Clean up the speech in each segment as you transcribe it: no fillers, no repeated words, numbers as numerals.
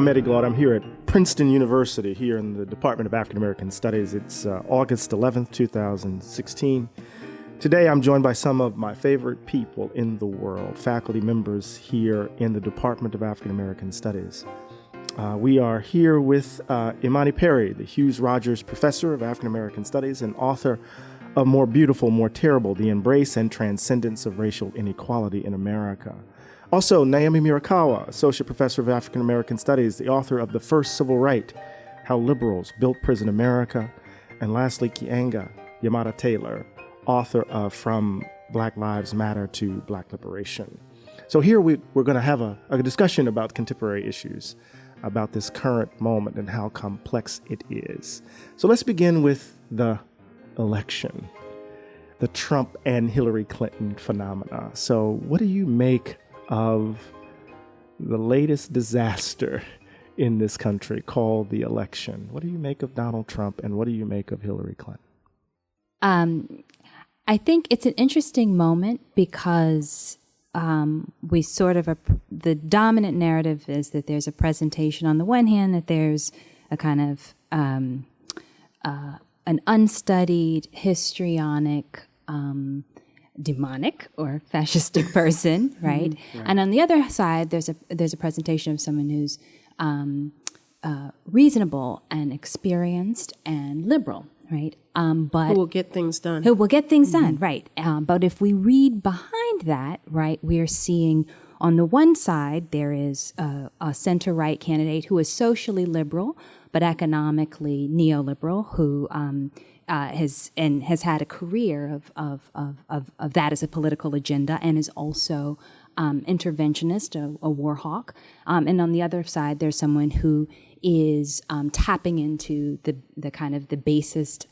I'm Eddie Glaude. I'm here at Princeton University, here in the Department of African American Studies. It's August 11th, 2016. Today, I'm joined by some of my favorite people in the world, faculty members here in the Department of African American Studies. We are here with Imani Perry, the Hughes Rogers Professor of African American Studies and author of More Beautiful, More Terrible, The Embrace and Transcendence of Racial Inequality in America. Also, Naomi Murakawa, Associate Professor of African American Studies, the author of The First Civil Right, How Liberals Built Prison America. And lastly, Keeanga-Yamahtta Taylor, author of From Black Lives Matter to Black Liberation. So here we're going to have a discussion about contemporary issues, about this current moment and how complex it is. So let's begin with the election, the Trump and Hillary Clinton phenomena. So what do you make of the latest disaster in this country called the election? What do you make of Donald Trump and what do you make of Hillary Clinton? I think it's an interesting moment because we sort of, the dominant narrative is that there's a presentation on the one hand that there's a kind of an unstudied, histrionic, demonic or fascistic person, right? Right? And on the other side, there's a presentation of someone who's reasonable and experienced and liberal, right? But who will get things done. Who will get things done, right? But if we read behind that, right, we're seeing on the one side there is a center-right candidate who is socially liberal but economically neoliberal, who has had a career of that as a political agenda and is also interventionist, a war hawk. And on the other side, there's someone who is tapping into the kind of the basest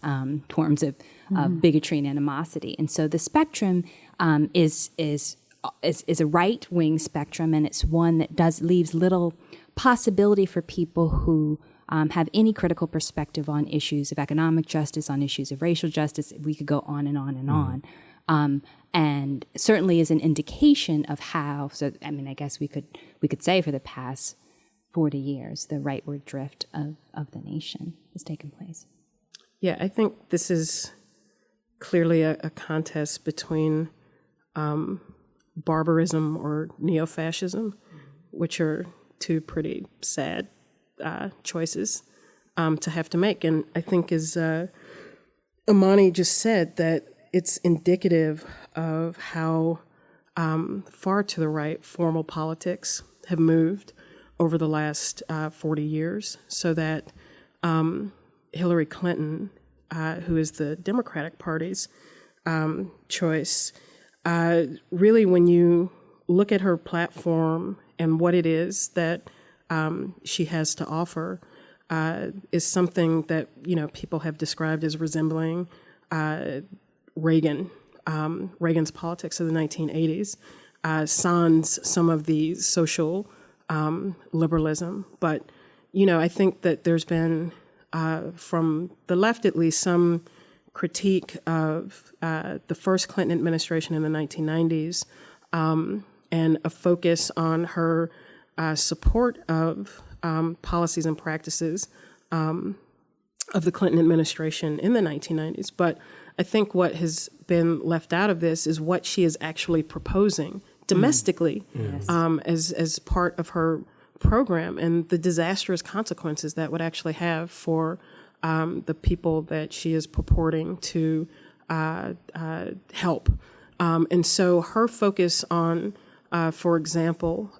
forms of bigotry and animosity. And so the spectrum is a right-wing spectrum, and it's one that leaves little possibility for people who have any critical perspective on issues of economic justice, on issues of racial justice. We could go on and on and on. And certainly is an indication of how, so I mean, I guess we could say for the past 40 years, the rightward drift of the nation has taken place. Yeah, I think this is clearly a contest between barbarism or neo-fascism, which are two pretty sad choices to have to make. And I think, as Imani just said, that it's indicative of how far to the right formal politics have moved over the last 40 years, so that Hillary Clinton, who is the Democratic Party's choice, really, when you look at her platform and what it is that she has to offer, is something that, you know, people have described as resembling Reagan's politics of the 1980s, sans some of the social liberalism. But, you know, I think that there's been, from the left at least, some critique of the first Clinton administration in the 1990s and a focus on her support of policies and practices of the Clinton administration in the 1990s. But I think what has been left out of this is what she is actually proposing domestically as part of her program, and the disastrous consequences that would actually have for the people that she is purporting to help. And so her focus on, for example,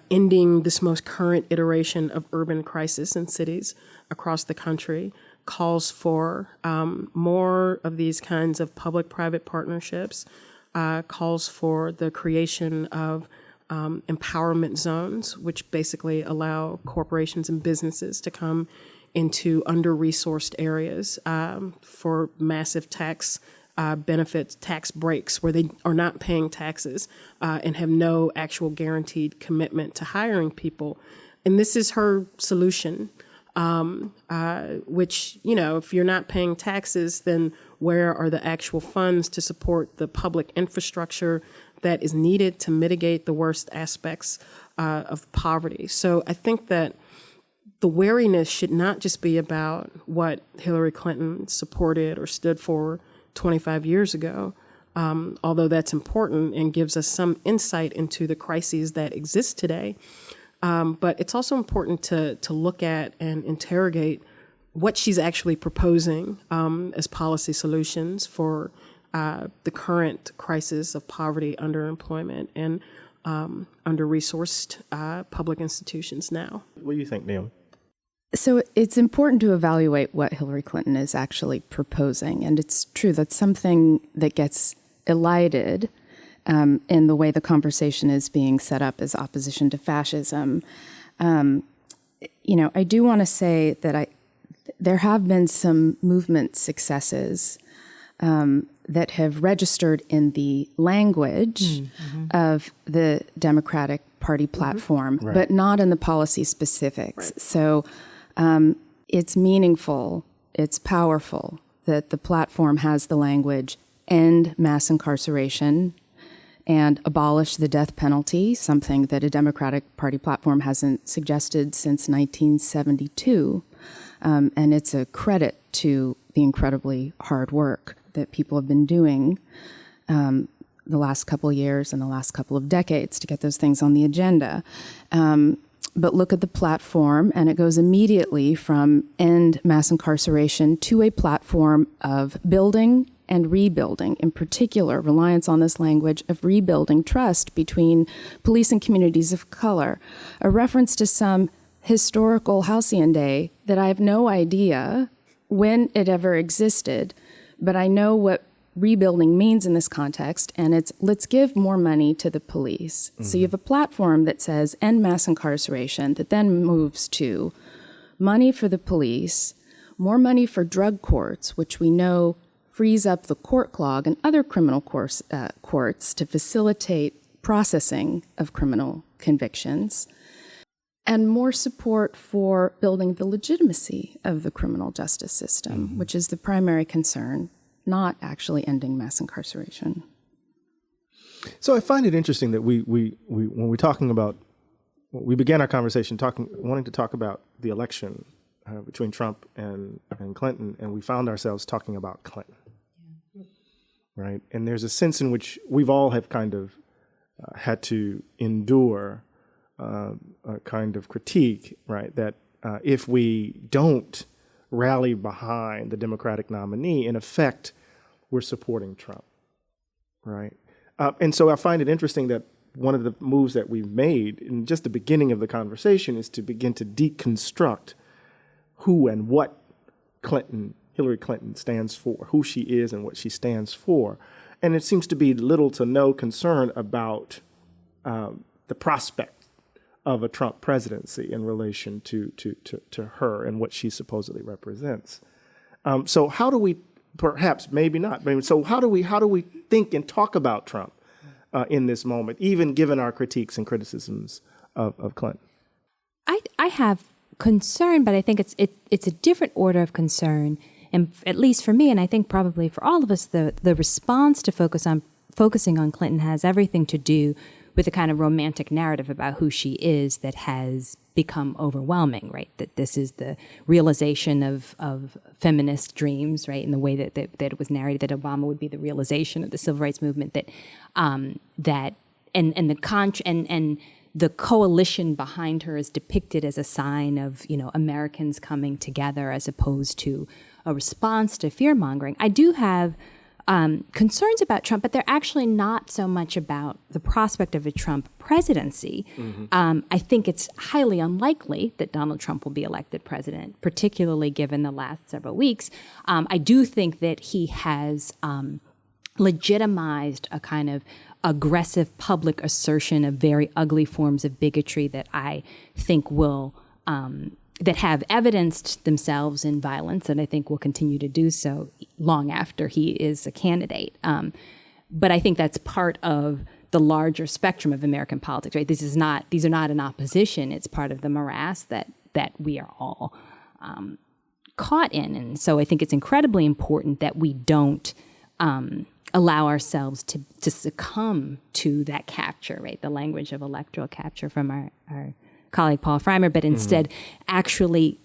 ending this most current iteration of urban crisis in cities across the country calls for more of these kinds of public-private partnerships, calls for the creation of empowerment zones, which basically allow corporations and businesses to come into under-resourced areas for massive tax benefits, tax breaks, where they are not paying taxes and have no actual guaranteed commitment to hiring people. And this is her solution, which, you know, if you're not paying taxes, then where are the actual funds to support the public infrastructure that is needed to mitigate the worst aspects of poverty. So I think that the wariness should not just be about what Hillary Clinton supported or stood for 25 years ago, although that's important and gives us some insight into the crises that exist today. But it's also important to look at and interrogate what she's actually proposing as policy solutions for the current crisis of poverty, underemployment, and under-resourced public institutions now. What do you think, Naomi? So it's important to evaluate what Hillary Clinton is actually proposing. And it's true that something that gets elided in the way the conversation is being set up as opposition to fascism. I do want to say that there have been some movement successes that have registered in the language of the Democratic Party platform, but not in the policy specifics. Right. So it's meaningful, it's powerful that the platform has the language end mass incarceration and abolish the death penalty, something that a Democratic Party platform hasn't suggested since 1972. And it's a credit to the incredibly hard work that people have been doing the last couple of years and the last couple of decades to get those things on the agenda. But look at the platform, and it goes immediately from end mass incarceration to a platform of building and rebuilding, in particular, reliance on this language of rebuilding trust between police and communities of color, a reference to some historical halcyon day that I have no idea when it ever existed, but I know what rebuilding means in this context, and it's let's give more money to the police. Mm-hmm. So you have a platform that says end mass incarceration that then moves to money for the police, more money for drug courts, which we know frees up the court clog and other criminal courts to facilitate processing of criminal convictions, and more support for building the legitimacy of the criminal justice system, which is the primary concern, not actually ending mass incarceration. So I find it interesting that we when we're talking about, we began our conversation wanting to talk about the election between Trump and Clinton, and we found ourselves talking about Clinton, right? And there's a sense in which we've all have kind of had to endure a kind of critique, right? That if we don't rally behind the Democratic nominee, in effect, we're supporting Trump, right? And so I find it interesting that one of the moves that we've made in just the beginning of the conversation is to begin to deconstruct who and what Hillary Clinton stands for, who she is and what she stands for. And it seems to be little to no concern about the prospect of a Trump presidency in relation to her and what she supposedly represents. So how do we, perhaps, maybe not, so how do we think and talk about Trump in this moment, even given our critiques and criticisms of Clinton? I have concern, but I think it's a different order of concern, and at least for me, and I think probably for all of us, the response to focusing on Clinton has everything to do with a kind of romantic narrative about who she is that has become overwhelming, right? That this is the realization of feminist dreams, right? In the way that it was narrated, that Obama would be the realization of the civil rights movement, that the coalition behind her is depicted as a sign of, Americans coming together as opposed to a response to fear-mongering. I do have concerns about Trump, but they're actually not so much about the prospect of a Trump presidency. Mm-hmm. I think it's highly unlikely that Donald Trump will be elected president, particularly given the last several weeks. I do think that he has legitimized a kind of aggressive public assertion of very ugly forms of bigotry that I think will that have evidenced themselves in violence, and I think will continue to do so long after he is a candidate. But I think that's part of the larger spectrum of American politics, right? These are not in opposition. It's part of the morass that we are all caught in. And so I think it's incredibly important that we don't allow ourselves to succumb to that capture, right? The language of electoral capture from our colleague Paul Freimer, but instead actually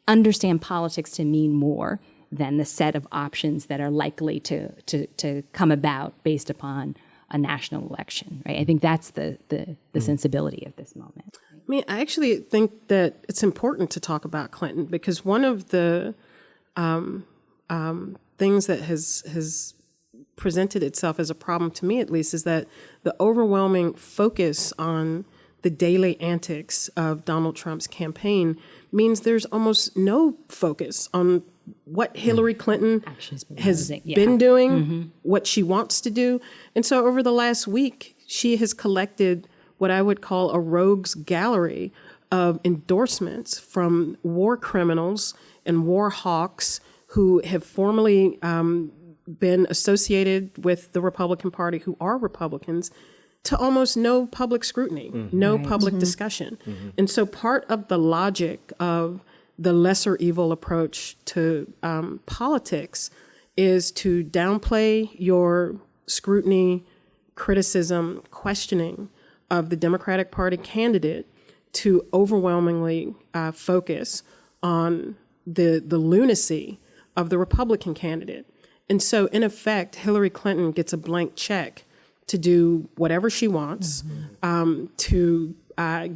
understand politics to mean more than the set of options that are likely to come about based upon a national election, right? I think that's the sensibility of this moment. I mean, I actually think that it's important to talk about Clinton because one of the things that has presented itself as a problem to me, at least, is that the overwhelming focus on the daily antics of Donald Trump's campaign means there's almost no focus on what Hillary Clinton has been doing, what she wants to do. And so over the last week, she has collected what I would call a rogues gallery of endorsements from war criminals and war hawks who have formerly been associated with the Republican Party, who are Republicans, to almost no public scrutiny, no public discussion. And so part of the logic of the lesser evil approach to politics is to downplay your scrutiny, criticism, questioning of the Democratic Party candidate to overwhelmingly focus on the lunacy of the Republican candidate. And so, in effect, Hillary Clinton gets a blank check to do whatever she wants, to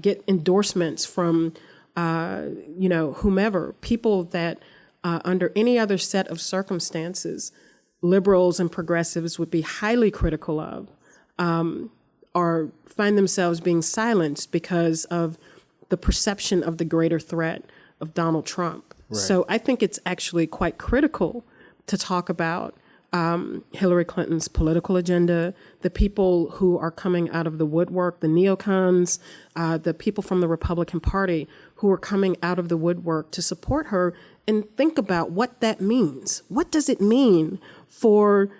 get endorsements from, whomever, people that under any other set of circumstances, liberals and progressives would be highly critical of, or find themselves being silenced because of the perception of the greater threat of Donald Trump. Right. So I think it's actually quite critical to talk about Hillary Clinton's political agenda, the people who are coming out of the woodwork, the neocons, the people from the Republican Party who are coming out of the woodwork to support her, and think about what that means. What does it mean for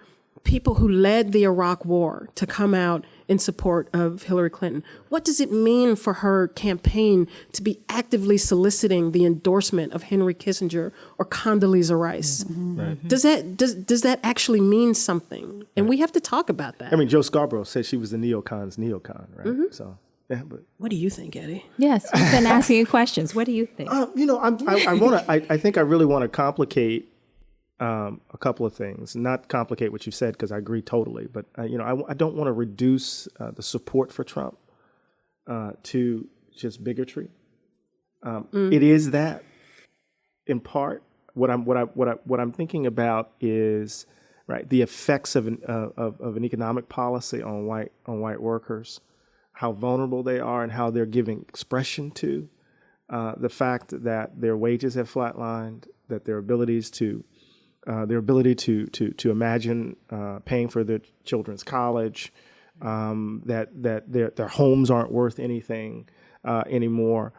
people who led the Iraq War to come out in support of Hillary Clinton? What does it mean for her campaign to be actively soliciting the endorsement of Henry Kissinger or Condoleezza Rice? Right. Does that actually mean something? And we have to talk about that. I mean, Joe Scarborough said she was the neocon's neocon, right? So, yeah, but what do you think, Eddie? Yes, you've been asking you questions. What do you think? I think I really want to complicate a couple of things, not complicate what you said, because I agree totally. But I don't want to reduce the support for Trump to just bigotry. It is that, in part. What I'm thinking about is the effects of an economic policy on white workers, how vulnerable they are, and how they're giving expression to the fact that their wages have flatlined, that their ability to imagine paying for their children's college, that their homes aren't worth anything anymore,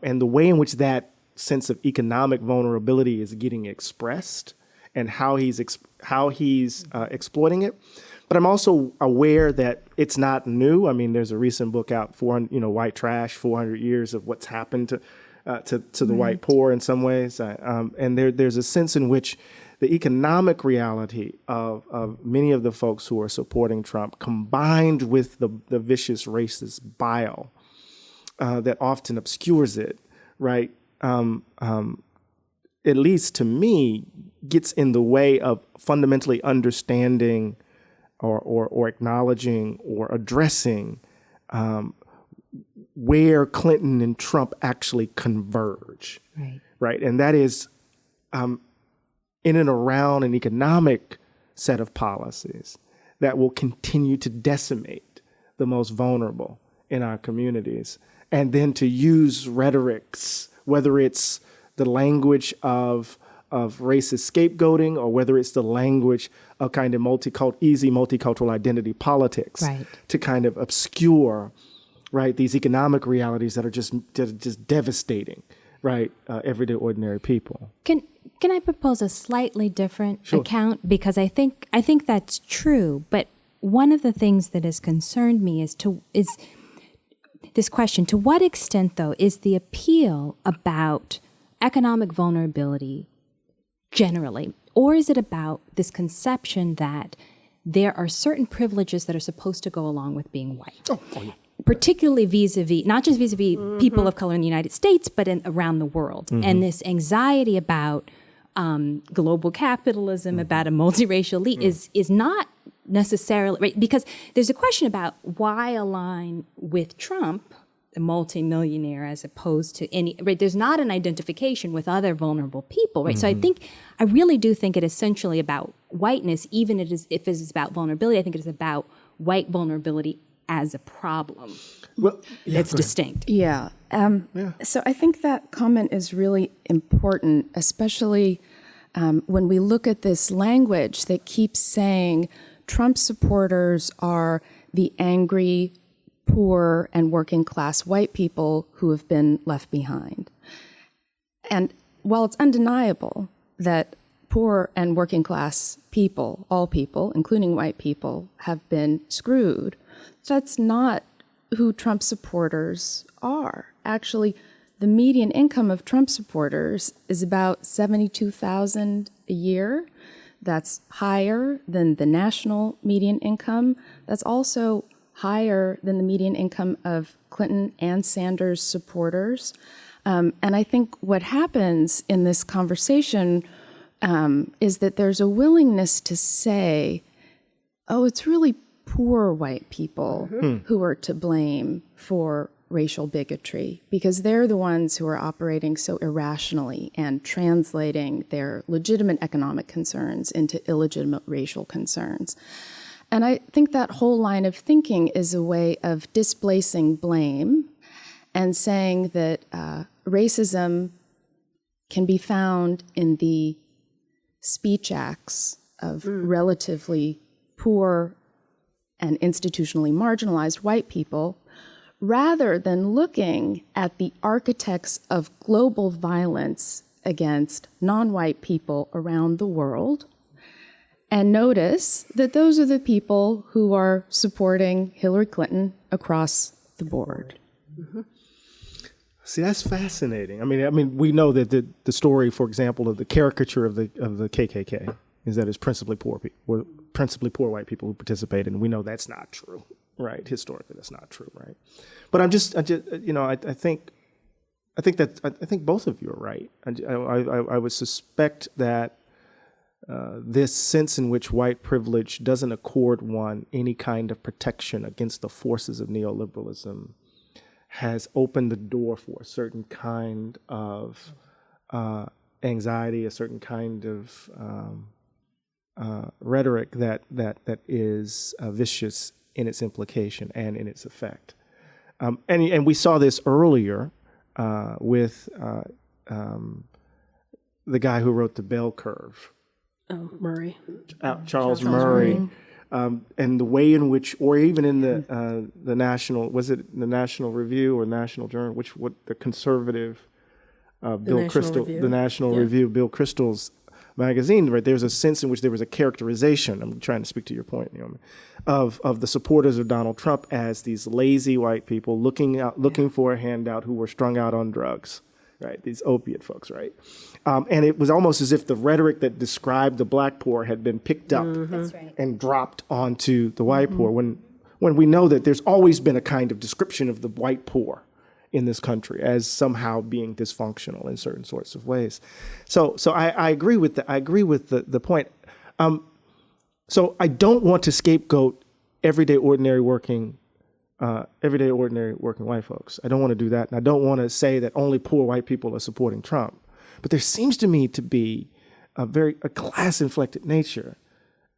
and the way in which that sense of economic vulnerability is getting expressed, and how he's exploiting it. But I'm also aware that it's not new. I mean, there's a recent book out, White Trash, 400 Years of What's Happened to the white poor in some ways. And there's a sense in which the economic reality of many of the folks who are supporting Trump, combined with the vicious racist bile that often obscures it, right? At least to me, gets in the way of fundamentally understanding or acknowledging or addressing where Clinton and Trump actually converge, right? And that is in and around an economic set of policies that will continue to decimate the most vulnerable in our communities, and then to use rhetorics, whether it's the language of racist scapegoating, or whether it's the language of kind of easy multicultural identity politics, to kind of obscure, these economic realities that are just devastating, everyday ordinary people. Can I propose a slightly different account? Because I think that's true, but one of the things that has concerned me is this question: to what extent, though, is the appeal about economic vulnerability generally, or is it about this conception that there are certain privileges that are supposed to go along with being white. Particularly vis-a-vis, not just vis-a-vis people of color in the United States, but around the world. And this anxiety about global capitalism, about a multiracial elite is not necessarily, right? Because there's a question about why align with Trump, the multimillionaire, as opposed to any, right? There's not an identification with other vulnerable people, right? So I really do think it essentially about whiteness, even if it is about vulnerability. I think it is about white vulnerability as a problem. Well, it's distinct. Yeah. So I think that comment is really important, especially when we look at this language that keeps saying Trump supporters are the angry, poor, and working class white people who have been left behind. And while it's undeniable that poor and working class people, all people, including white people, have been screwed, that's not who Trump supporters are. Actually, the median income of Trump supporters is about $72,000 a year. That's higher than the national median income. That's also higher than the median income of Clinton and Sanders supporters. And I think what happens in this conversation is that there's a willingness to say, oh, it's really poor white people who are to blame for racial bigotry, because they're the ones who are operating so irrationally and translating their legitimate economic concerns into illegitimate racial concerns. And I think that whole line of thinking is a way of displacing blame and saying that racism can be found in the speech acts of relatively poor and institutionally marginalized white people, rather than looking at the architects of global violence against non-white people around the world, and notice that those are the people who are supporting Hillary Clinton across the board. See, that's fascinating. I mean, we know that the story, for example, of the caricature of the KKK is that it's principally poor people, principally poor white people who participated, and we know that's not true, right? Historically, that's not true, right? But I think both of you are right. I would suspect that this sense in which white privilege doesn't accord one any kind of protection against the forces of neoliberalism has opened the door for a certain kind of anxiety, a certain kind of rhetoric that is vicious in its implication and in its effect. And we saw this earlier with the guy who wrote The Bell Curve. Murray. Charles Murray. And the way in which, or even in the National, was it the National Review or National Journal, the conservative Bill Kristol, the National Review, Bill Kristol's magazine, right? There's a sense in which there was a characterization, I'm trying to speak to your point, Naomi, of the supporters of Donald Trump as these lazy white people looking for a handout who were strung out on drugs, right? These opiate folks, right? And it was almost as if the rhetoric that described the black poor had been picked up and dropped onto the white poor, when we know that there's always been a kind of description of the white poor in this country as somehow being dysfunctional in certain sorts of ways. So I agree with the point. So I don't want to scapegoat everyday ordinary working white folks. I don't want to do that, and I don't want to say that only poor white people are supporting Trump. But there seems to me to be a class-inflected nature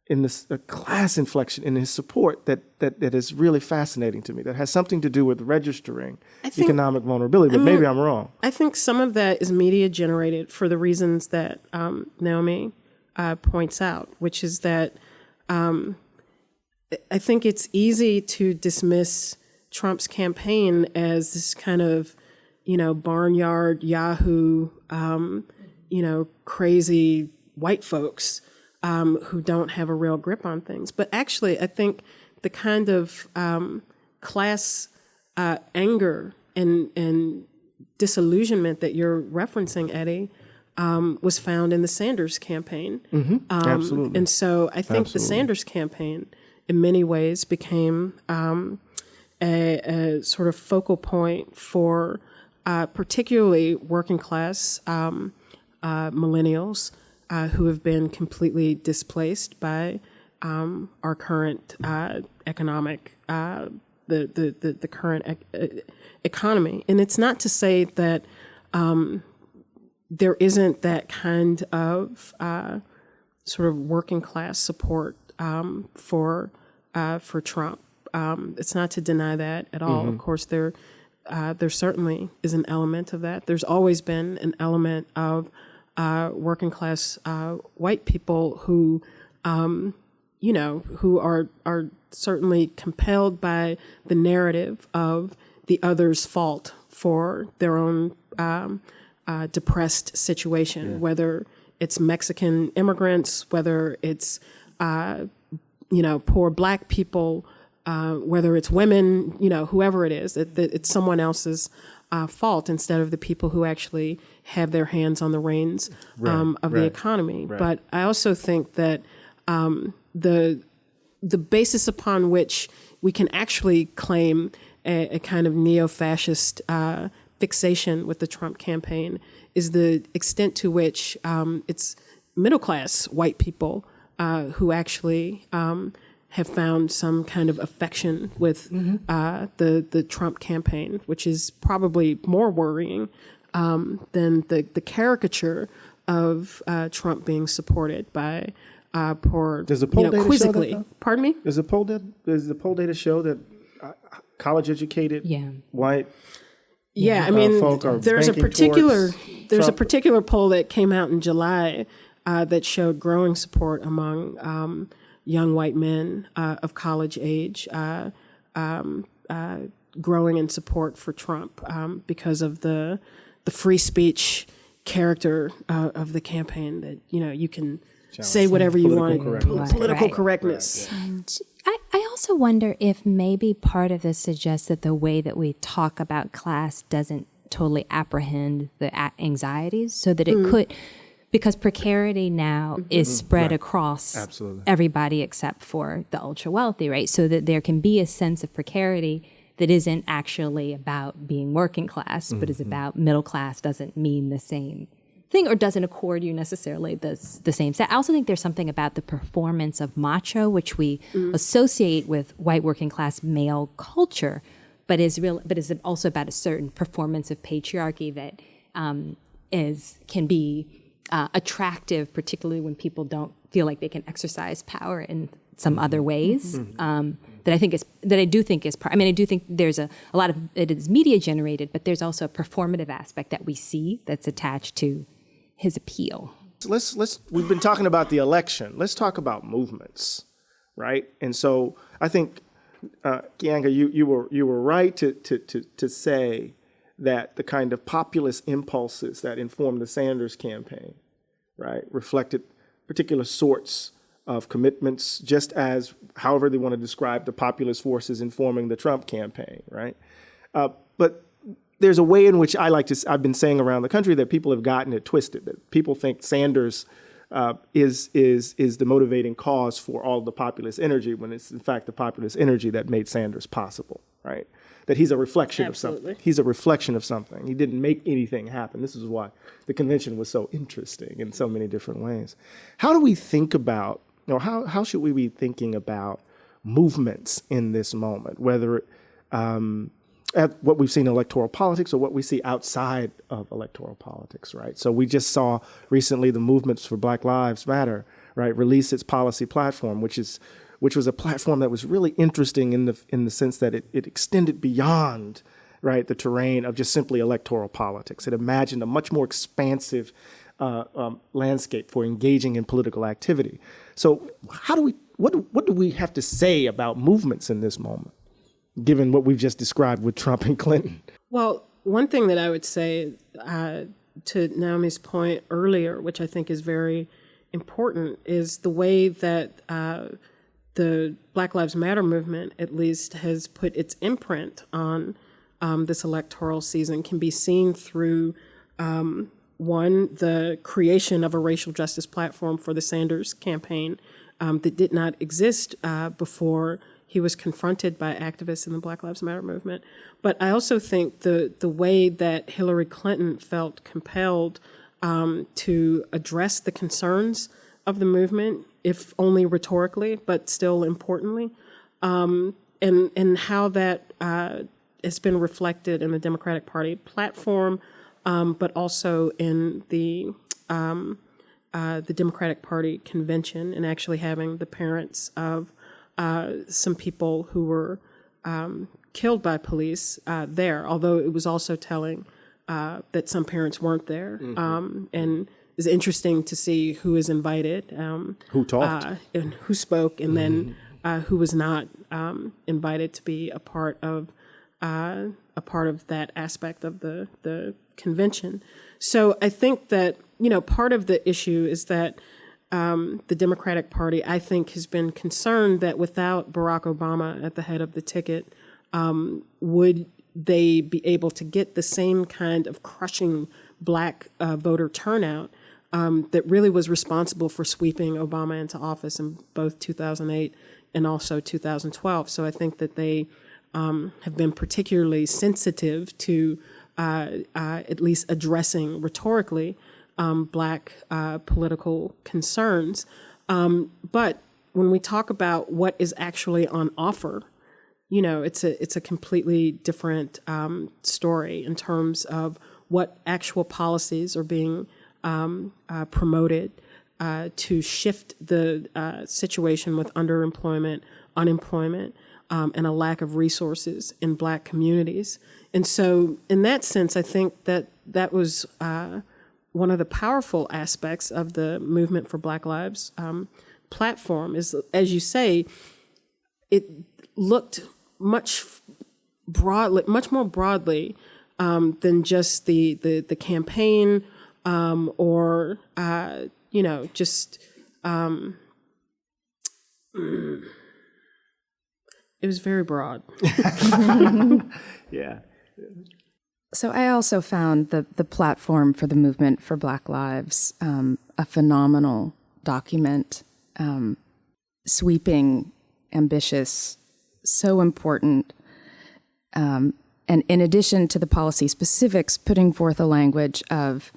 in this, a class inflection in his support that is really fascinating to me, that has something to do with registering economic vulnerability, but maybe I'm wrong. I think some of that is media generated for the reasons that Naomi points out, which is that I think it's easy to dismiss Trump's campaign as this kind of, barnyard Yahoo, crazy white folks who don't have a real grip on things. But actually, I think the kind of class anger and disillusionment that you're referencing, Eddie, was found in the Sanders campaign. Absolutely. And so I think the Sanders campaign, in many ways, became a sort of focal point for particularly working class millennials who have been completely displaced by our current economic, the current economy. And it's not to say that there isn't that kind of sort of working class support for Trump. It's not to deny that at all. Of course, there certainly is an element of that. There's always been an element of working class white people who, who are certainly compelled by the narrative of the other's fault for their own depressed situation, whether it's Mexican immigrants, whether it's poor Black people, whether it's women, whoever it is, it's someone else's fault instead of the people who actually have their hands on the reins of the economy. Right. But I also think that the basis upon which we can actually claim a kind of neo-fascist fixation with the Trump campaign is the extent to which it's middle-class white people who actually have found some kind of affection with the Trump campaign, which is probably more worrying than the caricature of Trump being supported by poor, Does the poll data quizzically. Show that, Pardon me? Does the poll data show that college-educated white folk are there's a Trump? particular poll that came out in July that showed growing support among young white men of college age, growing in support for Trump because of the free speach character of the campaign. That you can say whatever you want. Political correctness. And I also wonder if maybe part of this suggests that the way that we talk about class doesn't totally apprehend the anxieties, so that it could. Because precarity now is spread across everybody except for the ultra wealthy, right? So that there can be a sense of precarity that isn't actually about being working class, but is about middle class, doesn't mean the same thing or doesn't accord you necessarily the same set. I also think there's something about the performance of macho, which we associate with white working class male culture, but is also about a certain performance of patriarchy that can be attractive, particularly when people don't feel like they can exercise power in some other ways. I do think there's a lot of it is media generated, but there's also a performative aspect that we see that's attached to his appeal. So we've been talking about the election. Let's talk about movements, right? And so I think Keeanga, you were right to say that the kind of populist impulses that informed the Sanders campaign, right, reflected particular sorts of commitments, just as however they want to describe the populist forces informing the Trump campaign, right? But there's a way in which I've been saying around the country that people have gotten it twisted, that people think Sanders is the motivating cause for all the populist energy, when it's in fact the populist energy that made Sanders possible, right? That he's a reflection of something. He's a reflection of something. He didn't make anything happen. This is why the convention was so interesting in so many different ways. How do we think about, how should we be thinking about movements in this moment, whether at what we've seen in electoral politics or what we see outside of electoral politics, right? So we just saw recently the Movements for Black Lives Matter, right, release its policy platform, which was a platform that was really interesting in the sense that it extended beyond, right, the terrain of just simply electoral politics. It imagined a much more expansive landscape for engaging in political activity. So what do we have to say about movements in this moment, given what we've just described with Trump and Clinton? Well, one thing that I would say to Naomi's point earlier, which I think is very important, is the way that the Black Lives Matter movement, at least, has put its imprint on this electoral season, can be seen through One, the creation of a racial justice platform for the Sanders campaign that did not exist before he was confronted by activists in the Black Lives Matter movement. But I also think the way that Hillary Clinton felt compelled to address the concerns of the movement, if only rhetorically, but still importantly, and how that has been reflected in the Democratic Party platform, but also in the Democratic Party convention, and actually having the parents of some people who were killed by police there, although it was also telling that some parents weren't there. And it's interesting to see who is invited. Who talked. And who spoke, and then who was not invited to be a part of that aspect of the convention. So I think that, part of the issue is that the Democratic Party, I think, has been concerned that without Barack Obama at the head of the ticket, would they be able to get the same kind of crushing Black voter turnout that really was responsible for sweeping Obama into office in both 2008 and also 2012. So I think that they have been particularly sensitive to at least addressing rhetorically Black political concerns. But when we talk about what is actually on offer, it's a completely different story in terms of what actual policies are being promoted to shift the situation with underemployment, unemployment, and a lack of resources in Black communities. And so in that sense, I think that was one of the powerful aspects of the Movement for Black Lives platform is, as you say, it looked much more broadly than just the campaign or just it was very broad. Yeah. So I also found the platform for the Movement for Black Lives a phenomenal document, sweeping, ambitious, so important. And in addition to the policy specifics, putting forth a language of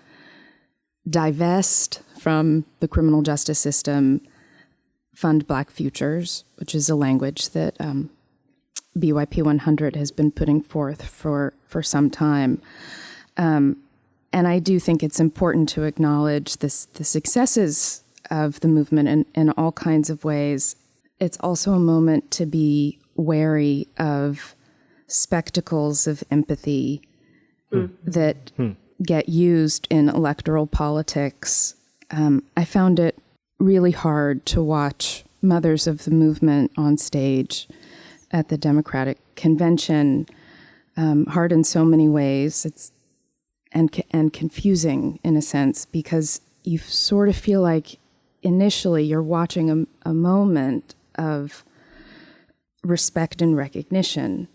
divest from the criminal justice system, fund Black futures, which is a language that BYP 100 has been putting forth for some time. And I do think it's important to acknowledge the successes of the movement in all kinds of ways. It's also a moment to be wary of spectacles of empathy that get used in electoral politics. I found it really hard to watch mothers of the movement on stage at the Democratic Convention, hard in so many ways. And confusing in a sense, because you sort of feel like initially you're watching a moment of respect and recognition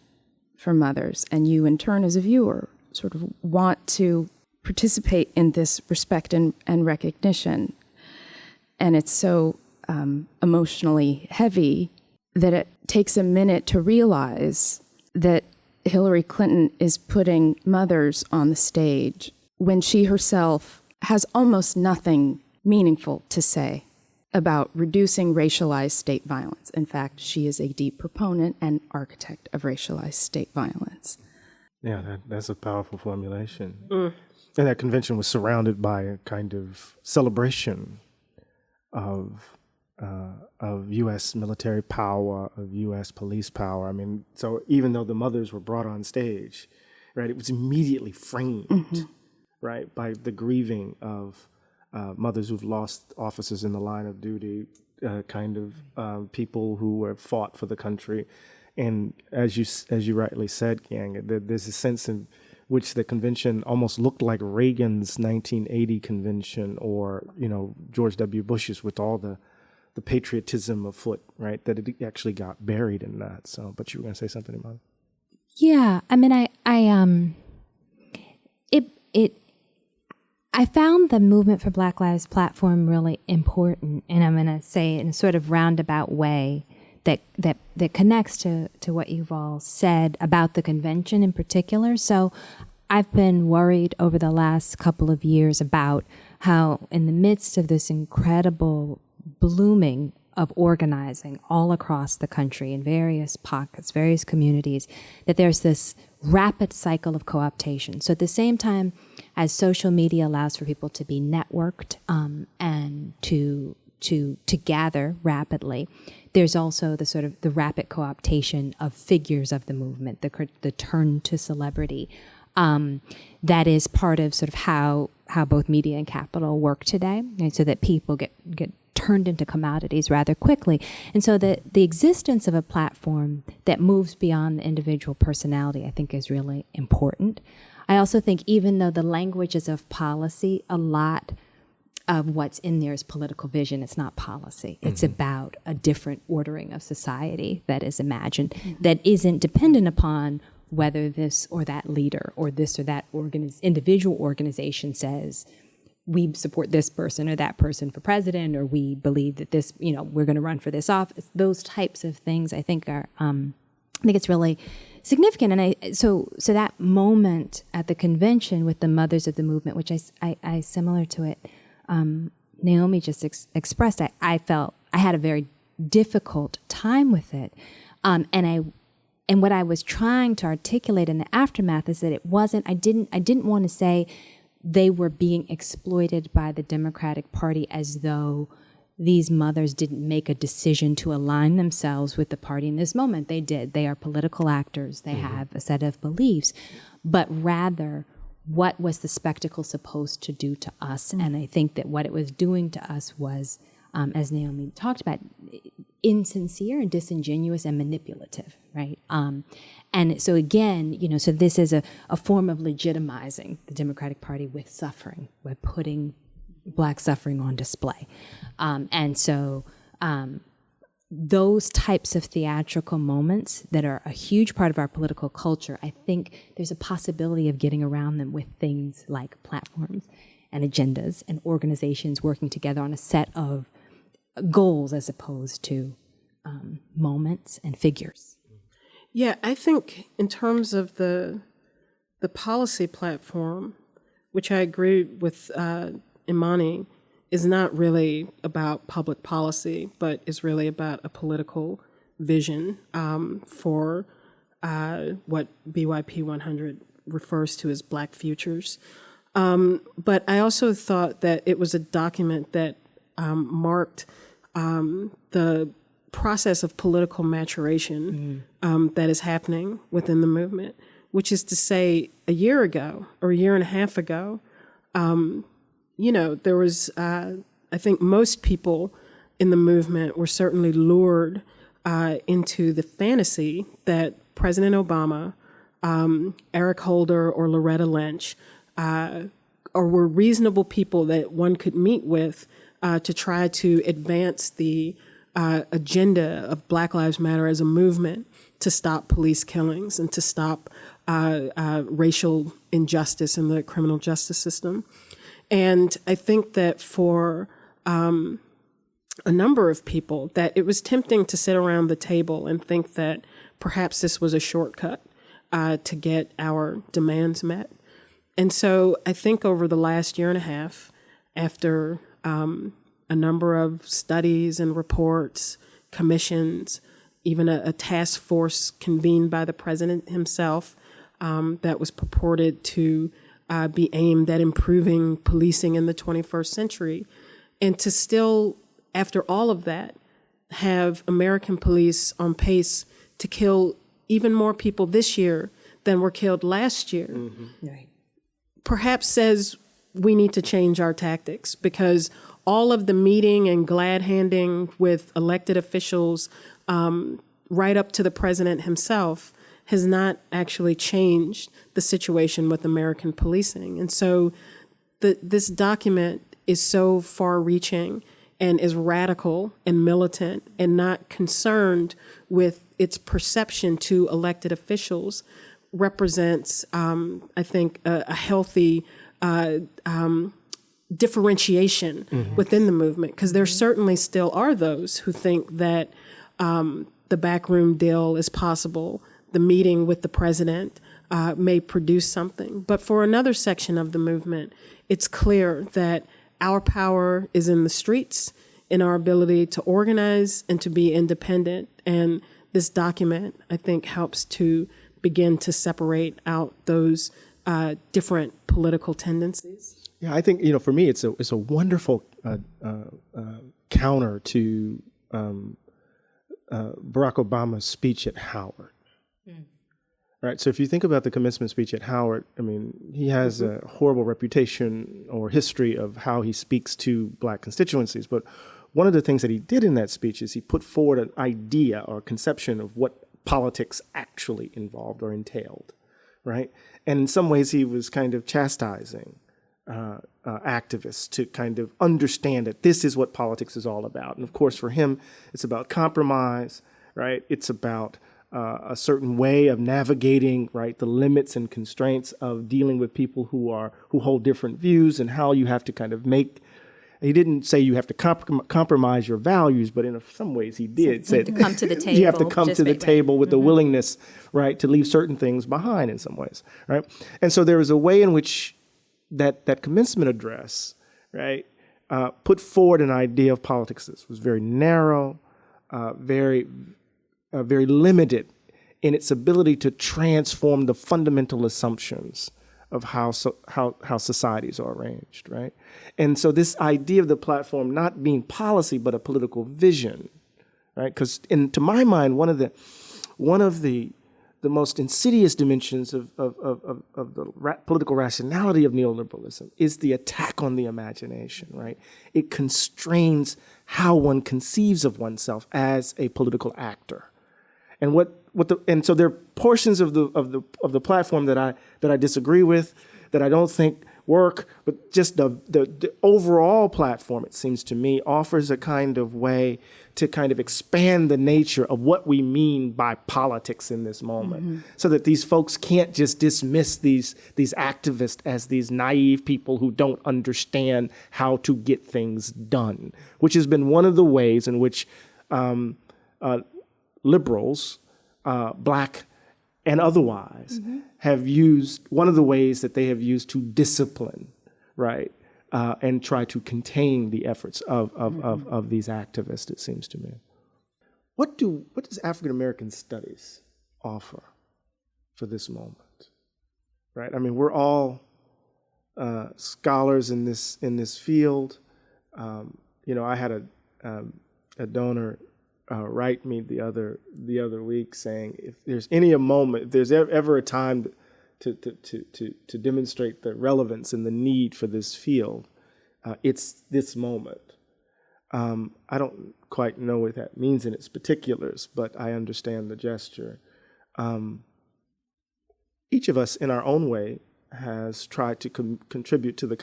for mothers, and you in turn as a viewer sort of want to participate in this respect and recognition. And it's so emotionally heavy that it takes a minute to realize that Hillary Clinton is putting mothers on the stage when she herself has almost nothing meaningful to say about reducing racialized state violence. In fact, she is a deep proponent and architect of racialized state violence. Yeah, that's a powerful formulation. And that convention was surrounded by a kind of celebration of U.S. military power, of U.S. police power. I mean, so even though the mothers were brought on stage, right, it was immediately framed, right, by the grieving of mothers who've lost officers in the line of duty, people who have fought for the country. And as you rightly said, Keeanga, there's a sense in which the convention almost looked like Reagan's 1980 convention, or George W. Bush's, with all the patriotism afoot, right? That it actually got buried in that. So, but you were going to say something about it. I found the Movement for Black Lives platform really important, and I'm going to say in a sort of roundabout way that connects to what you've all said about the convention in particular. So I've been worried over the last couple of years about how in the midst of this incredible blooming of organizing all across the country in various pockets, various communities, that there's this rapid cycle of co-optation. So at the same time as social media allows for people to be networked and to gather rapidly, there's also the sort of the rapid co-optation of figures of the movement, the turn to celebrity. That is part of sort of how both media and capital work today, right? So that people get turned into commodities rather quickly. And so the existence of a platform that moves beyond the individual personality, I think, is really important. I also think even though the language is of policy, a lot of what's in there is political vision. It's not policy. It's about a different ordering of society that is imagined, that isn't dependent upon whether this or that leader or this or that individual organization says, we support this person or that person for president, or we believe that this, we're going to run for this office. Those types of things, I think, are, I think it's really significant. And so that moment at the convention with the mothers of the movement, which I similar to it, Naomi just expressed, I felt I had a very difficult time with it. And what I was trying to articulate in the aftermath is that it wasn't, I didn't want to say they were being exploited by the Democratic Party as though these mothers didn't make a decision to align themselves with the party in this moment. They did. They are political actors. They have a set of beliefs. But rather, what was the spectacle supposed to do to us? And I think that what it was doing to us was, as Naomi talked about, insincere and disingenuous and manipulative, right? And so again, so this is a form of legitimizing the Democratic Party with suffering, by putting Black suffering on display. And so those types of theatrical moments that are a huge part of our political culture, I think there's a possibility of getting around them with things like platforms and agendas and organizations working together on a set of goals as opposed to moments and figures. Yeah, I think in terms of the policy platform, which I agree with Imani, is not really about public policy, but is really about a political vision for what BYP 100 refers to as Black futures. But I also thought that it was a document that marked the process of political maturation that is happening within the movement, which is to say a year ago or a year and a half ago, there was, I think most people in the movement were certainly lured into the fantasy that President Obama, Eric Holder, or Loretta Lynch, or were reasonable people that one could meet with to try to advance the agenda of Black Lives Matter as a movement to stop police killings and to stop racial injustice in the criminal justice system. And I think that for a number of people, that it was tempting to sit around the table and think that perhaps this was a shortcut to get our demands met. And so I think over the last year and a half, after a number of studies and reports, commissions, even a task force convened by the president himself that was purported to be aimed at improving policing in the 21st century. And to still, after all of that, have American police on pace to kill even more people this year than were killed last year, right, perhaps says we need to change our tactics, because all of the meeting and glad handing with elected officials right up to the president himself has not actually changed the situation with American policing. And so this document is so far-reaching and is radical and militant and not concerned with its perception to elected officials represents, I think, a healthy differentiation within the movement, because there certainly still are those who think that the backroom deal is possible, the meeting with the president may produce something. But for another section of the movement, it's clear that our power is in the streets, in our ability to organize and to be independent. And this document, I think, helps to begin to separate out those different political tendencies. Yeah, I think, for me, it's a wonderful counter to Barack Obama's speech at Howard. Right. So if you think about the commencement speech at Howard, I mean, he has a horrible reputation or history of how he speaks to Black constituencies. But one of the things that he did in that speech is he put forward an idea or a conception of what politics actually involved or entailed. Right. And in some ways, he was kind of chastising activists to kind of understand that this is what politics is all about. And of course, for him, it's about compromise. Right. It's about a certain way of navigating, right, the limits and constraints of dealing with people who hold different views, and how you have to kind of make. He didn't say you have to compromise your values, but in some ways he did. So to come to the table. You have to come to the table with the willingness, right, to leave certain things behind in some ways, right? And so there is a way in which that commencement address, right, put forward an idea of politics that was very narrow, very limited in its ability to transform the fundamental assumptions of how societies are arranged, right? And so this idea of the platform not being policy but a political vision, right? Because to my mind, one of the most insidious dimensions of the political rationality of neoliberalism is the attack on the imagination, right? It constrains how one conceives of oneself as a political actor. And so there are portions of the platform that I disagree with, that I don't think work, but just the overall platform, it seems to me, offers a kind of way to kind of expand the nature of what we mean by politics in this moment, so that these folks can't just dismiss these activists as these naive people who don't understand how to get things done, which has been one of the ways in which liberals, Black and otherwise, have used, one of the ways that they have used to discipline, right, and try to contain the efforts of these activists, it seems to me. What does African American studies offer for this moment, right? I mean, we're all scholars in this field. I had a donor write me the other week saying, if there's if there's ever a time to demonstrate the relevance and the need for this field, it's this moment. I don't quite know what that means in its particulars, but I understand the gesture. Each of us, in our own way, has tried to contribute to the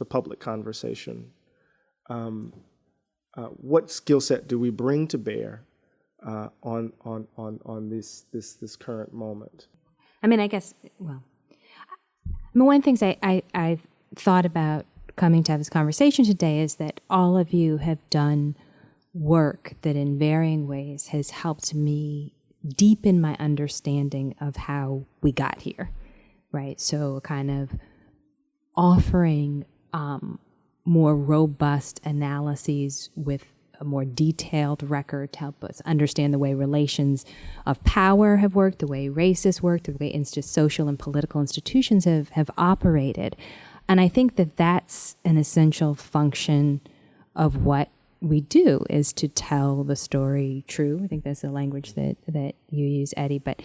public conversation. What skill set do we bring to bear on this current moment? I mean, I guess, one of the things I thought about coming to have this conversation today is that all of you have done work that in varying ways has helped me deepen my understanding of how we got here, right? So kind of offering more robust analyses with a more detailed record to help us understand the way relations of power have worked, the way race has worked, the way social and political institutions have operated. And I think that that's an essential function of what we do, is to tell the story true. I think that's the language that you use, Eddie. But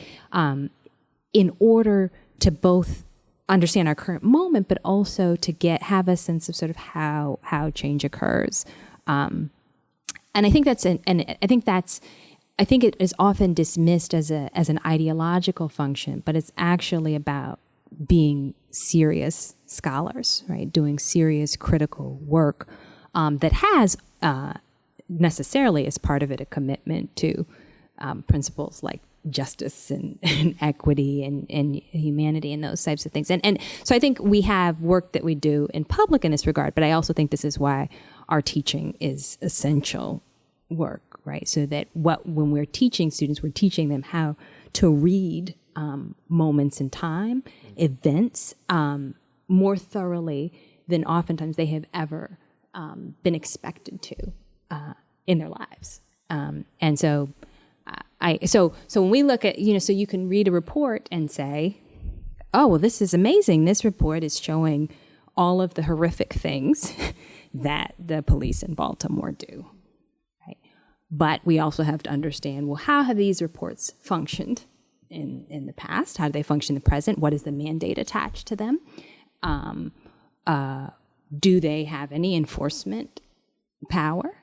in order to both understand our current moment, but also to have a sense of sort of how change occurs. And I think I think it is often dismissed as an ideological function, but it's actually about being serious scholars, right? Doing serious critical work that has necessarily as part of it a commitment to principles like justice and equity and humanity and those types of things. And so I think we have work that we do in public in this regard, but I also think this is why our teaching is essential work, right? So that when we're teaching students, we're teaching them how to read moments in time, events, more thoroughly than oftentimes they have ever been expected to in their lives. And so so when we look at, so you can read a report and say, oh, well, this is amazing. This report is showing all of the horrific things that the police in Baltimore do. Right? But we also have to understand, well, how have these reports functioned in the past? How do they function in the present? What is the mandate attached to them? Do they have any enforcement power?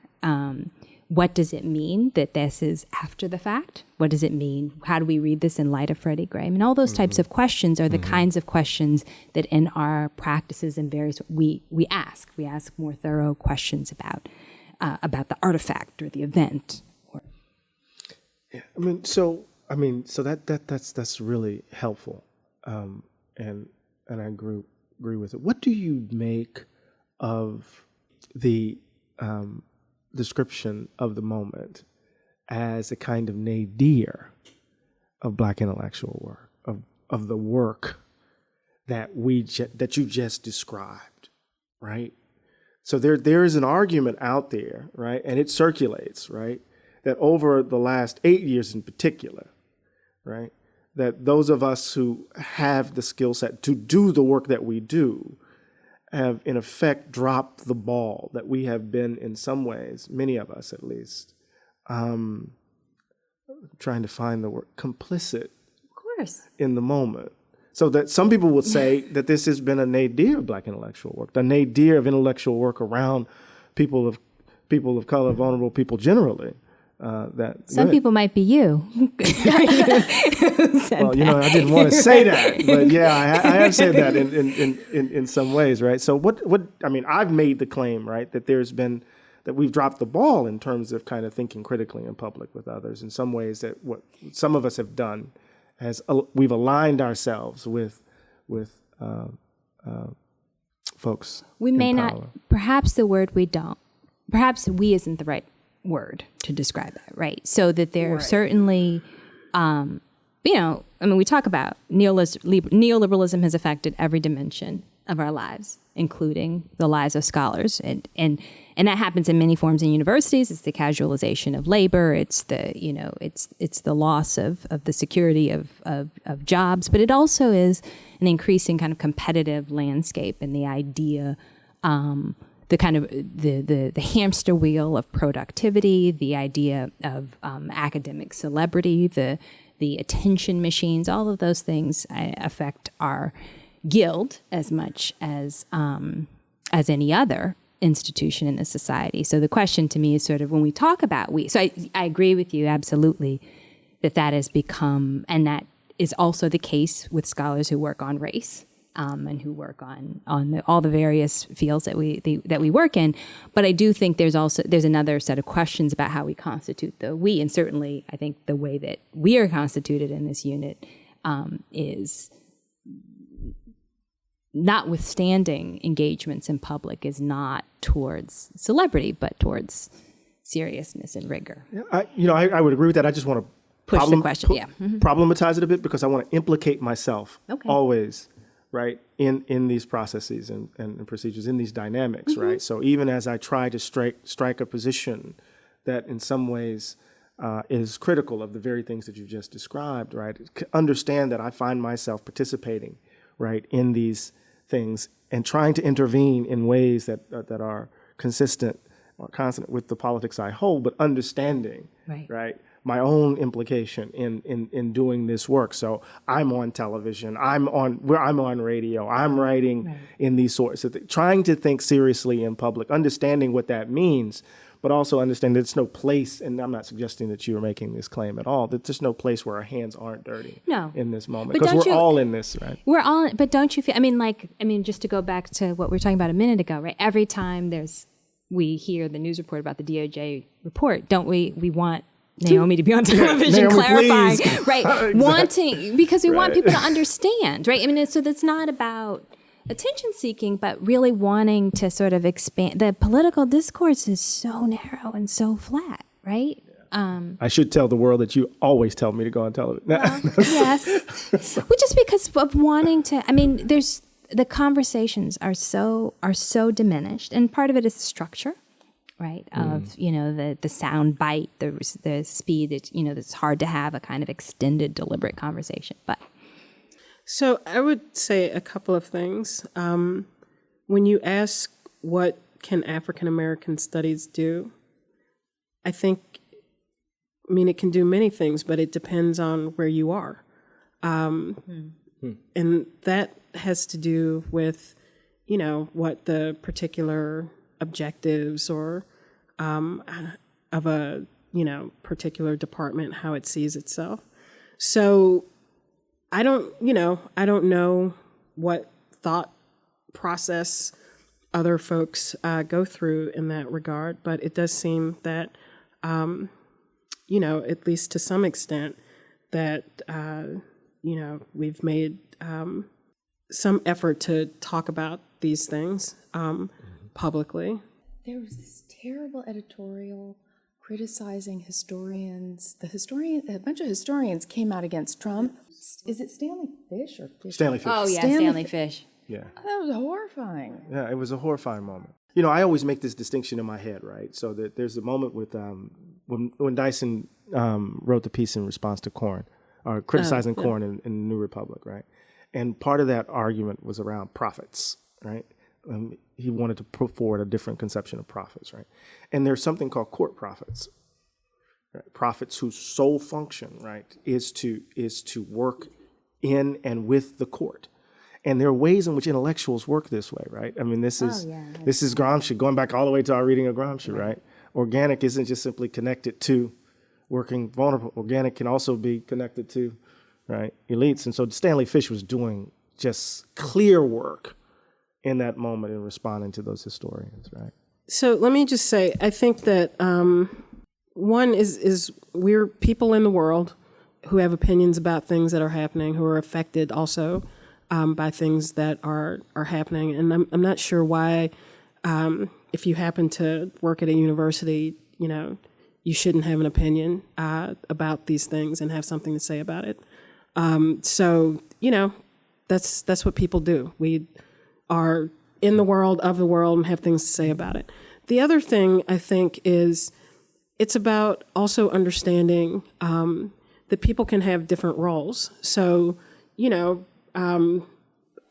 What does it mean that this is after the fact? What does it mean? How do we read this in light of Freddie Gray? I mean, all those types of questions are the kinds of questions that in our practices and various we ask. We ask more thorough questions about the artifact or the event. Yeah, that's really helpful, and I agree with it. What do you make of the description of the moment as a kind of nadir of Black intellectual work, of the work that that you just described, right? So there is an argument out there, right, and it circulates, right, that over the last 8 years in particular, right, that those of us who have the skill set to do the work that we do have, in effect, dropped the ball, that we have been, in some ways, many of us at least, trying to find the word, complicit, of course, in the moment. So that some people would say that this has been a nadir of Black intellectual work, the nadir of intellectual work around people of color, vulnerable people generally. Some people might be you. Well, I didn't want to say that, but yeah, I have said that in some ways, right? So I've made the claim, right, that that we've dropped the ball in terms of kind of thinking critically in public with others. In some ways, that what some of us have done we've aligned ourselves with folks. We may not. Perhaps the word we don't. Perhaps we isn't the right word to describe that, right? So that there are certainly, we talk about neoliberalism has affected every dimension of our lives, including the lives of scholars, and that happens in many forms in universities. It's the casualization of labor. It's the it's the loss of the security of jobs, but it also is an increasing kind of competitive landscape and the idea. The kind of the hamster wheel of productivity, the idea of academic celebrity, the attention machines, all of those things affect our guild as much as any other institution in the society. So the question to me is sort of when we talk about so I agree with you absolutely that has become, and that is also the case with scholars who work on race. And who work on all the various fields that we work in, but I do think there's another set of questions about how we constitute the we, and certainly I think the way that we are constituted in this unit is, notwithstanding engagements in public, is not towards celebrity but towards seriousness and rigor. Yeah, I would agree with that. I just want to push the question, problematize it a bit because I want to implicate myself always. Right, in these processes and procedures, in these dynamics, right? So even as I try to strike a position that in some ways is critical of the very things that you just described, right? Understand that I find myself participating, right, in these things and trying to intervene in ways that are consistent or consonant with the politics I hold, but understanding, right? My own implication in doing this work. So I'm on television, I'm on radio, I'm writing in these sorts of things, trying to think seriously in public, understanding what that means, but also understand that there's no place, and I'm not suggesting that you are making this claim at all, that there's no place where our hands aren't dirty in this moment, because we're all in this, right? We're all, but don't you feel, just to go back to what we were talking about a minute ago, right? Every time we hear the news report about the DOJ report, don't we want Naomi to be on television Naomi, clarifying, please. right? Exactly. Wanting, because we want Right. people to understand, right? I mean, so that's not about attention seeking, but really wanting to sort of expand. The political discourse is so narrow and so flat, right? I should tell the world that you always tell me to go on television. Yes. Well, just because of wanting to, I mean, the conversations are so diminished, and part of it is the structure, right? Of, the sound bite, the speed that, that's hard to have a kind of extended, deliberate conversation. But So I would say a couple of things. When you ask what can African American studies do, it can do many things, but it depends on where you are. And that has to do with, what the particular objectives or of a, particular department, how it sees itself. So I don't know what thought process other folks go through in that regard, but it does seem that, at least to some extent, that, we've made some effort to talk about these things publicly. There was this terrible editorial criticizing historians. A bunch of historians came out against Trump. Is it Stanley Fish or Fish? Stanley Fish. oh yeah, Stanley Fish. Yeah. That was horrifying. Yeah, it was a horrifying moment. I always make this distinction in my head, right? So that there's a moment with when Dyson wrote the piece in response to Corn, or criticizing Corn in the New Republic, right? And part of that argument was around profits, right? He wanted to put forward a different conception of profits, right? And there's something called court profits, right? Profits whose sole function, right, is to work in and with the court. And there are ways in which intellectuals work this way, right? I mean, this is Gramsci, going back all the way to our reading of Gramsci, right? Organic isn't just simply connected to working vulnerable. Organic can also be connected to, right, elites. And so Stanley Fish was doing just clear work in that moment in responding to those historians, right? So let me just say, I think that one is we're people in the world who have opinions about things that are happening, who are affected also by things that are happening. And I'm not sure why, if you happen to work at a university, you shouldn't have an opinion about these things and have something to say about it. So, that's what people do. We are in the world, of the world, and have things to say about it. The other thing I think is it's about also understanding that people can have different roles. So,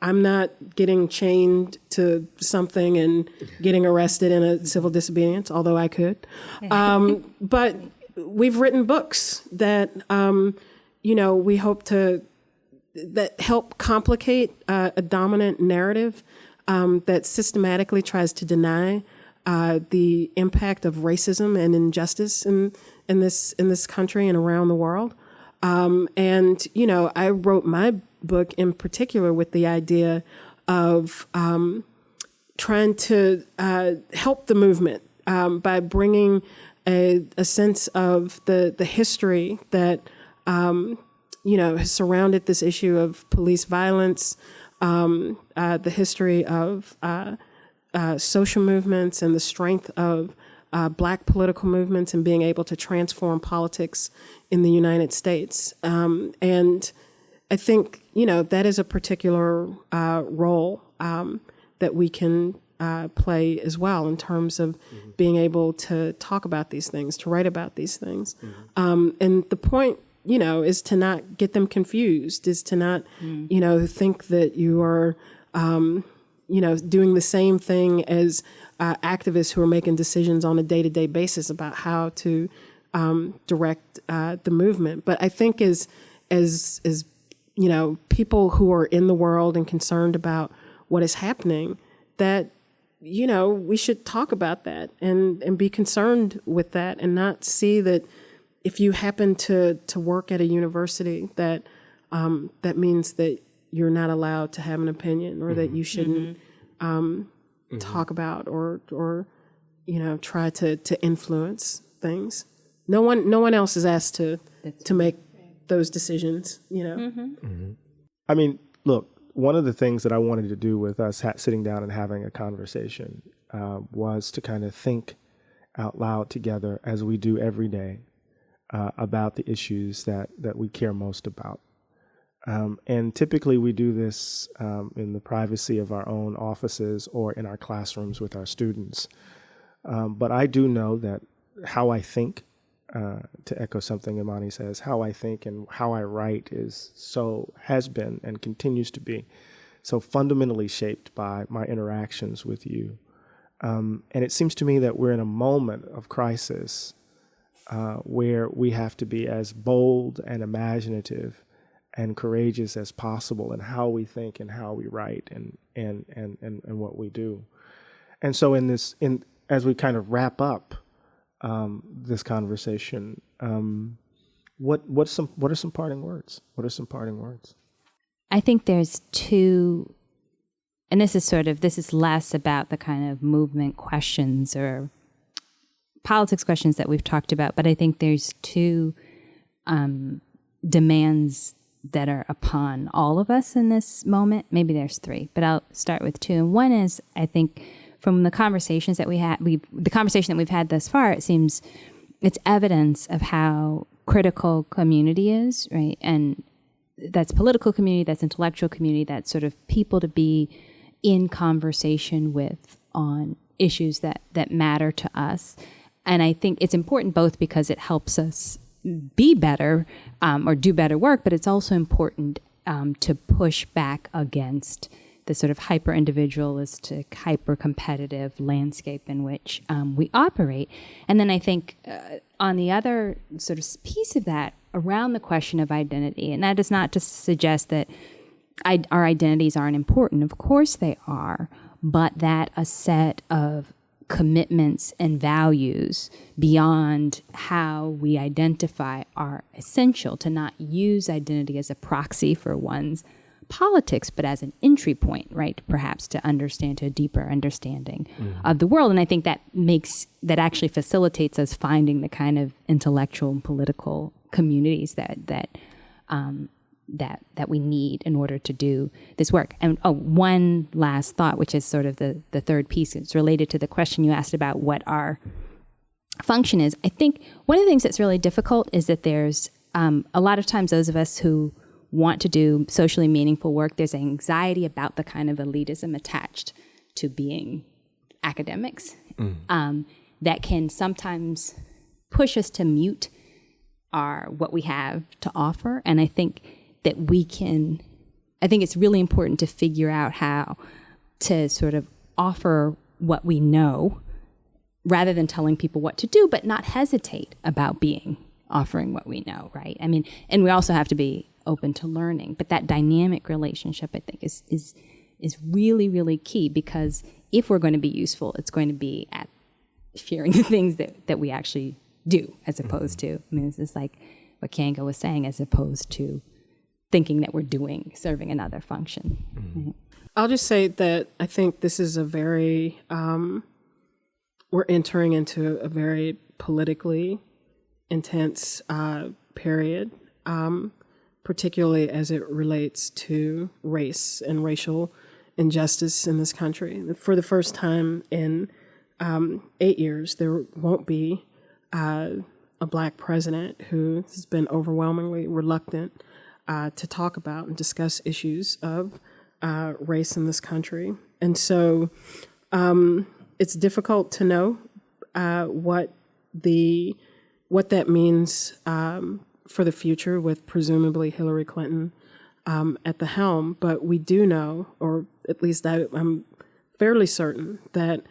I'm not getting chained to something and getting arrested in a civil disobedience, although I could. But we've written books that, we hope that help complicate a dominant narrative that systematically tries to deny the impact of racism and injustice in this country and around the world. And I wrote my book in particular with the idea of trying to help the movement by bringing a sense of the history that has surrounded this issue of police violence, the history of social movements and the strength of Black political movements and being able to transform politics in the United States. And I think, that is a particular role that we can play as well in terms of being able to talk about these things, to write about these things. And the point, is to not get them confused, is to not, think that you are, doing the same thing as activists who are making decisions on a day-to-day basis about how to direct the movement. But I think as people who are in the world and concerned about what is happening, that, we should talk about that and be concerned with that and not see that if you happen to work at a university that that means that you're not allowed to have an opinion or that you shouldn't talk about or try to influence things. no one else is asked to make those decisions, you know. Mm-hmm. I mean, look, one of the things that I wanted to do with us sitting down and having a conversation was to kind of think out loud together, as we do every day, about the issues that we care most about. And typically we do this in the privacy of our own offices or in our classrooms with our students. But I do know that how I think, to echo something Imani says, how I think and how I write has been and continues to be so fundamentally shaped by my interactions with you. And it seems to me that we're in a moment of crisis where we have to be as bold and imaginative and courageous as possible in how we think and how we write and what we do. And so as we kind of wrap up this conversation, what are some parting words? What are some parting words? I think there's two, and this is less about the kind of movement questions or politics questions that we've talked about, but I think there's two demands that are upon all of us in this moment. Maybe there's three, but I'll start with two. And one is, I think, from the conversations that the conversation that we've had thus far, it seems it's evidence of how critical community is, right? And that's political community, that's intellectual community, that's sort of people to be in conversation with on issues that matter to us. And I think it's important both because it helps us be better or do better work, but it's also important to push back against the sort of hyper-individualistic, hyper-competitive landscape in which we operate. And then I think on the other sort of piece of that, around the question of identity, and that is not to suggest that our identities aren't important. Of course they are, but that a set of commitments and values beyond how we identify are essential, to not use identity as a proxy for one's politics, but as an entry point, right? Perhaps to a deeper understanding of the world. And I think that actually facilitates us finding the kind of intellectual and political communities that we need in order to do this work. And one last thought, which is sort of the third piece. It's related to the question you asked about what our function is. I think one of the things that's really difficult is that there's a lot of times those of us who want to do socially meaningful work, there's anxiety about the kind of elitism attached to being academics that can sometimes push us to mute what we have to offer. And I think that I think it's really important to figure out how to sort of offer what we know rather than telling people what to do, but not hesitate about offering what we know, right? I mean, and we also have to be open to learning, but that dynamic relationship, I think, is really, really key, because if we're going to be useful, it's going to be at sharing the things that we actually do, as opposed to, I mean, it's just like what Keeanga was saying, as opposed to thinking that we're serving another function. Right? I'll just say that I think this is we're entering into a very politically intense period, particularly as it relates to race and racial injustice in this country. For the first time in 8 years, there won't be a Black president who has been overwhelmingly reluctant to talk about and discuss issues of race in this country. And so it's difficult to know what that means for the future, with presumably Hillary Clinton at the helm. But we do know, or at least I'm fairly certain, that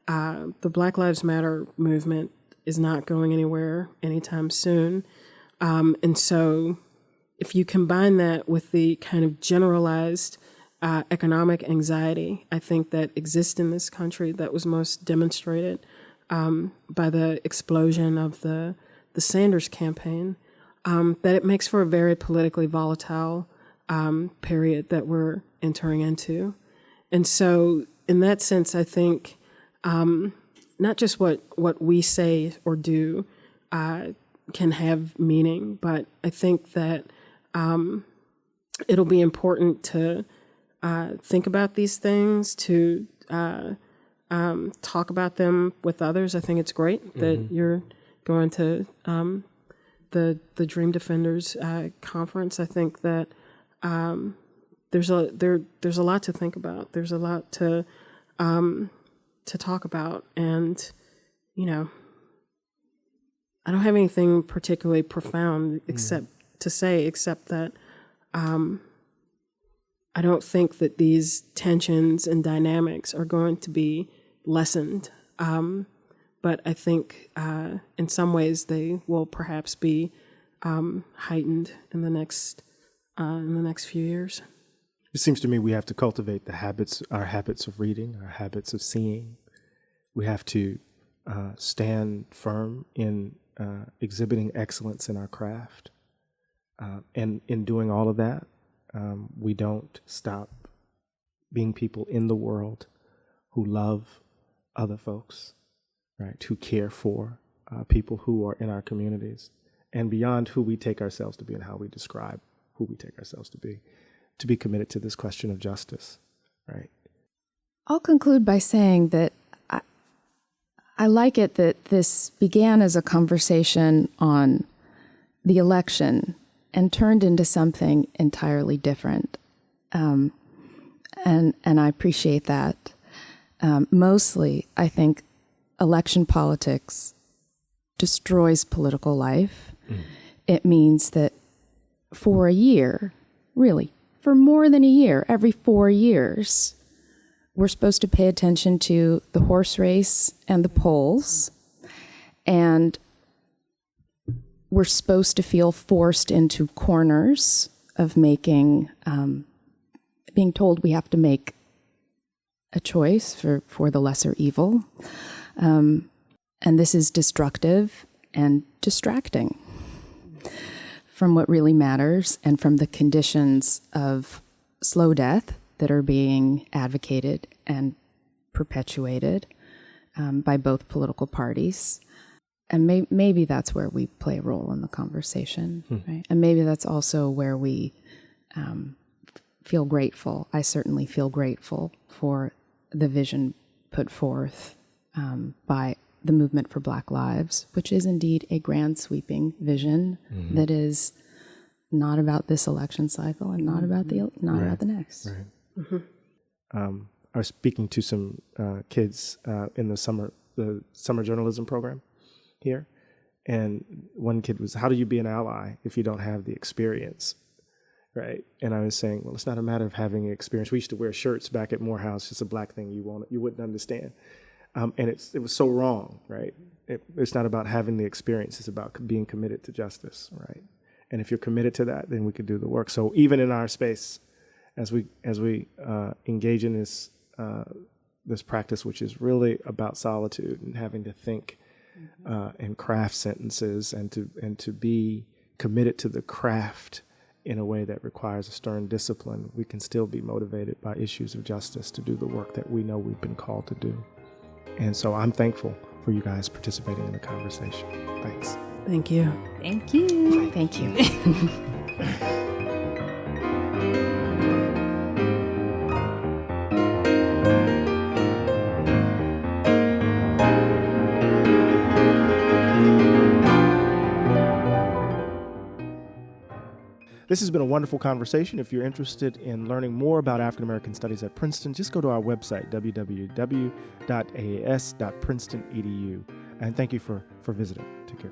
the Black Lives Matter movement is not going anywhere anytime soon. And so if you combine that with the kind of generalized economic anxiety, I think, that exists in this country, that was most demonstrated by the explosion of the Sanders campaign, that it makes for a very politically volatile period that we're entering into. And so in that sense, I think not just what we say or do can have meaning. But I think that it'll be important to think about these things, to talk about them with others. I think it's great that you're going to the Dream Defenders conference. I think that there's a lot to think about. There's a lot to talk about, and I don't have anything particularly profound except that I don't think that these tensions and dynamics are going to be lessened. But I think in some ways they will perhaps be heightened in the next few years. It seems to me we have to cultivate our habits of reading, our habits of seeing. We have to stand firm in exhibiting excellence in our craft. And in doing all of that, we don't stop being people in the world who love other folks, right? Who care for people who are in our communities, and beyond who we take ourselves to be and how we describe who we take ourselves to be committed to this question of justice, right? I'll conclude by saying that I like it that this began as a conversation on the election and turned into something entirely different. And I appreciate that. Mostly, I think election politics destroys political life. It means that for a year, really, for more than a year, every 4 years, we're supposed to pay attention to the horse race and the polls, and we're supposed to feel forced into corners of being told we have to make a choice for the lesser evil. And this is destructive and distracting from what really matters and from the conditions of slow death that are being advocated and perpetuated by both political parties. And maybe that's where we play a role in the conversation, right? And maybe that's also where we feel grateful. I certainly feel grateful for the vision put forth by the Movement for Black Lives, which is indeed a grand sweeping vision that is not about this election cycle and not about the next. Right. I was speaking to some kids in the summer journalism program here, and one kid was, "How do you be an ally if you don't have the experience?" Right? And I was saying, well, it's not a matter of having experience. We used to wear shirts back at Morehouse. It's a black thing you wouldn't understand, and it was so wrong, right? It's not about having the experience. It's about being committed to justice, right? And if you're committed to that, then we can do the work. So even in our space, as we engage in this practice, which is really about solitude and having to think and craft sentences, and to be committed to the craft in a way that requires a stern discipline, we can still be motivated by issues of justice to do the work that we know we've been called to do. And so I'm thankful for you guys participating in the conversation. Thanks. Thank you. Thank you. Thank you. This has been a wonderful conversation. If you're interested in learning more about African American Studies at Princeton, just go to our website, www.aas.princeton.edu. And thank you for visiting. Take care.